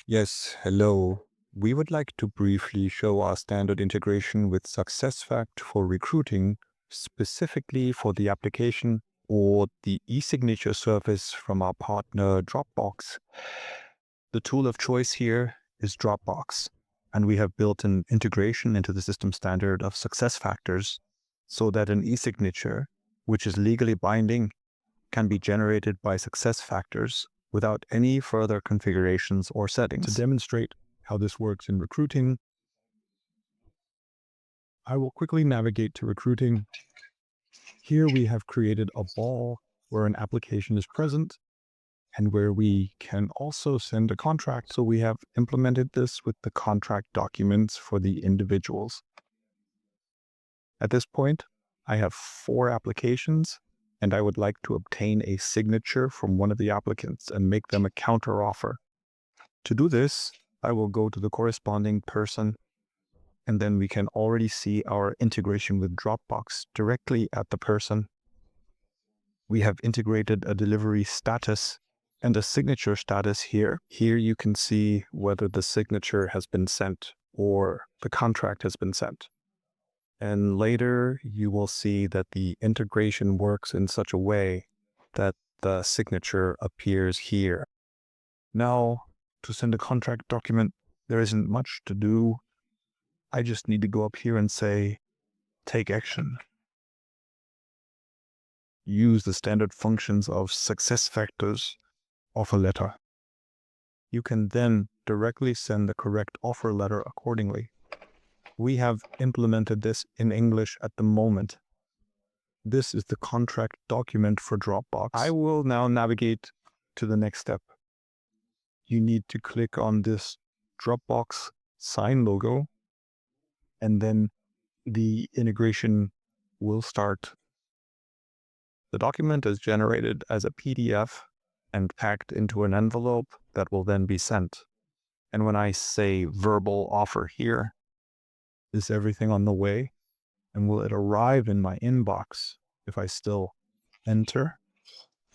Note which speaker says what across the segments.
Speaker 1: Yes, hello. We would like to briefly show our standard integration with SuccessFactors for recruiting, specifically for the application or the e-signature service from our partner Dropbox. The tool of choice here is Dropbox, and we have built an integration into the system standard of SuccessFactors so that an e-signature, which is legally binding, can be generated by SuccessFactors without any further configurations or settings. To demonstrate how this works in recruiting, I will quickly navigate to recruiting. Here we have created a ball where an application is present and where we can also send a contract. So we have implemented this with the contract documents for the individuals. At this point, I have 4 applications, and I would like to obtain a signature from one of the applicants and make them a counteroffer. To do this, I will go to the corresponding person, and then we can already see our integration with Dropbox directly at the person. We have integrated a delivery status and a signature status here. Here you can see whether the signature has been sent or the contract has been sent. And later you will see that the integration works in such a way that the signature appears here. Now, to send a contract document, there isn't much to do. I just need to go up here and say, take action. Use the standard functions of SuccessFactors Offerletter. You can then directly send the correct offer letter accordingly. We have implemented this in English at the moment. This is the contract document for Dropbox. I will now navigate to the next step. You need to click on this Dropbox Sign logo, and then the integration will start. The document is generated as a PDF and packed into an envelope that will then be sent. And when I say verbal offer here, is everything on the way? And will it arrive in my inbox if I still enter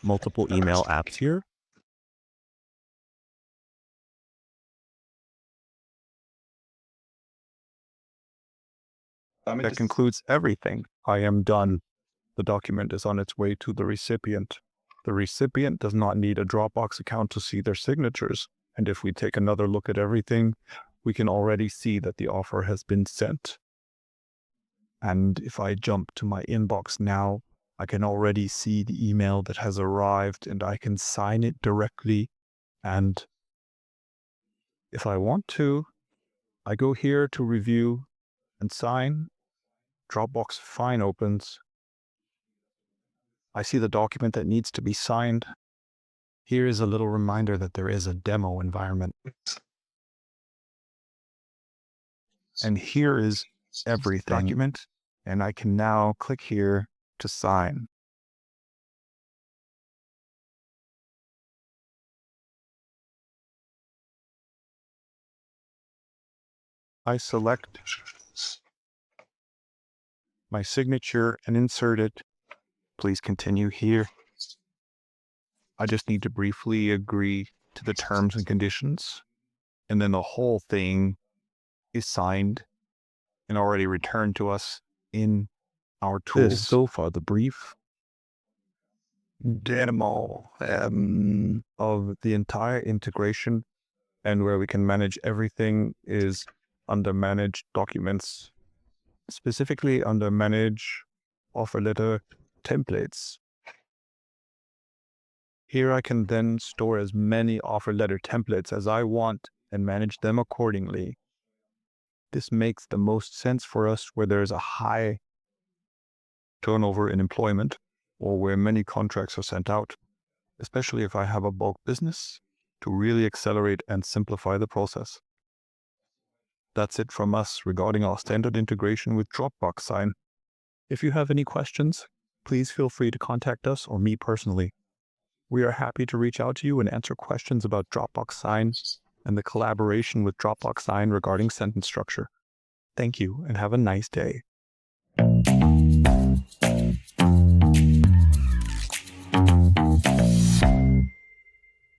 Speaker 1: multiple email apps here? That concludes everything. I am done. The document is on its way to the recipient. The recipient does not need a Dropbox account to see their signatures. And if we take another look at everything, we can already see that the offer has been sent. And if I jump to my inbox now, I can already see the email that has arrived and I can sign it directly. And if I want to, I go here to review and sign. Dropbox Sign opens. I see the document that needs to be signed. Here is a little reminder that there is a demo environment. And here is every document, and I can now click here to sign. I select my signature and insert it. Please continue here. I just need to briefly agree to the terms and conditions, and then the whole thing is signed and already returned to us in our tools. This is so far the brief demo of the entire integration, and where we can manage everything is under Manage Documents, specifically under Manage Offerletter Templates. Here I can then store as many offer letter templates as I want and manage them accordingly. This makes the most sense for us where there is a high turnover in employment or where many contracts are sent out, especially if I have a bulk business, to really accelerate and simplify the process. That's it from us regarding our standard integration with Dropbox Sign. If you have any questions, please feel free to contact us or me personally. We are happy to reach out to you and answer questions about Dropbox Sign and the collaboration with Dropbox Sign regarding sentence structure. Thank you and have a nice day.